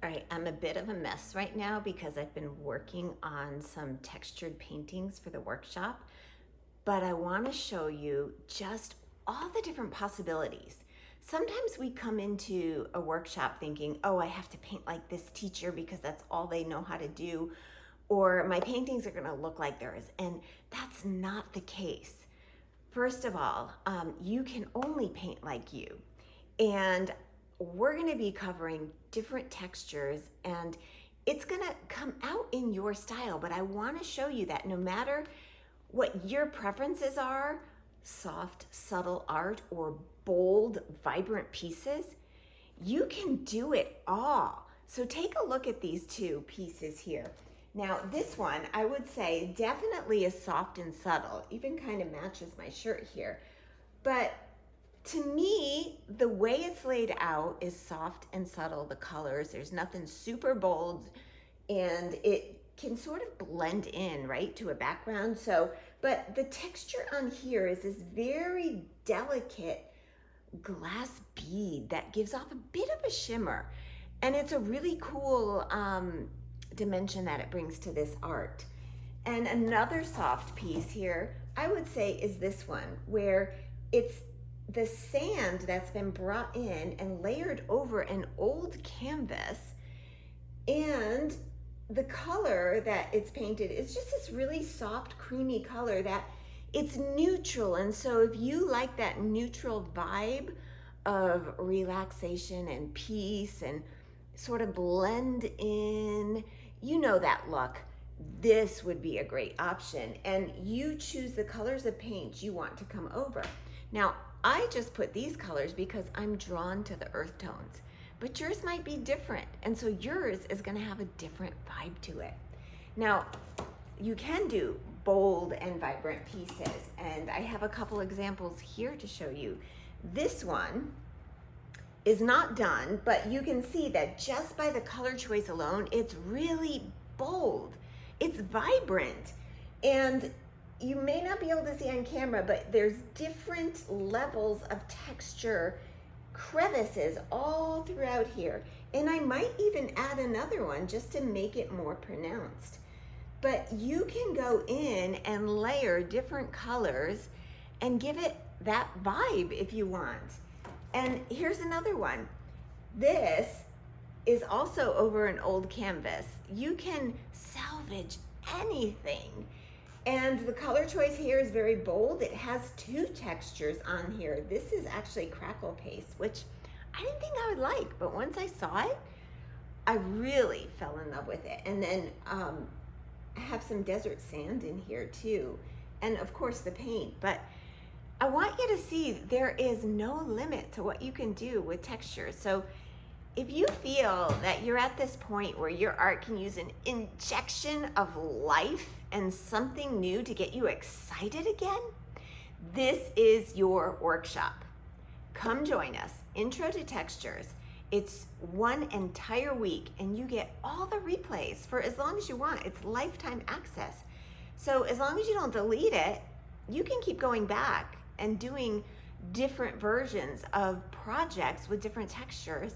All right, I'm a bit of a mess right now because I've been working on some textured paintings for the workshop, but I want to show you just all the different possibilities. Sometimes we come into a workshop thinking, oh, I have to paint like this teacher because that's all they know how to do, or my paintings are going to look like theirs, and that's not the case. First of all, you can only paint like you, and we're going to be covering different textures, and it's going to come out in your style. But I want to show you that no matter what your preferences are, soft, subtle art or bold, vibrant pieces, you can do it all. So take a look at these two pieces here. Now this one, I would say definitely is soft and subtle, even kind of matches my shirt here. But to me, the way it's laid out is soft and subtle, the colors. There's nothing super bold, and it can sort of blend in, right, to a background. So, but the texture on here is this very delicate glass bead that gives off a bit of a shimmer. And it's a really cool dimension that it brings to this art. And another soft piece here, I would say, is this one, where it's the sand that's been brought in and layered over an old canvas, and the color that it's painted is just this really soft, creamy color that it's neutral. And so if you like that neutral vibe of relaxation and peace and sort of blend in, you know that look, this would be a great option. And you choose the colors of paint you want to come over. Now, I just put these colors because I'm drawn to the earth tones, but yours might be different. And so yours is gonna have a different vibe to it. Now, you can do bold and vibrant pieces, and I have a couple examples here to show you. This one is not done, but you can see that just by the color choice alone, it's really bold, it's vibrant, and you may not be able to see on camera, but there's different levels of texture, crevices all throughout here. And I might even add another one just to make it more pronounced. But you can go in and layer different colors and give it that vibe if you want. And here's another one. This is also over an old canvas. You can salvage anything. And the color choice here is very bold. It has two textures on here. This is actually crackle paste, which I didn't think I would like, but once I saw it, I really fell in love with it. And then I have some desert sand in here too. And of course the paint, but I want you to see there is no limit to what you can do with texture. So if you feel that you're at this point where your art can use an injection of life and something new to get you excited again, this is your workshop. Come join us, Intro to Textures. It's one entire week and you get all the replays for as long as you want. It's lifetime access. So as long as you don't delete it, you can keep going back and doing different versions of projects with different textures.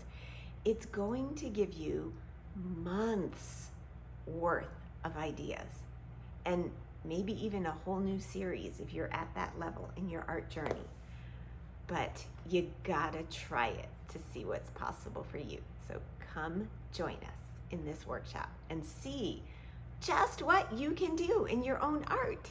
It's going to give you months worth of ideas, and maybe even a whole new series if you're at that level in your art journey. But you gotta try it to see what's possible for you. So come join us in this workshop and see just what you can do in your own art.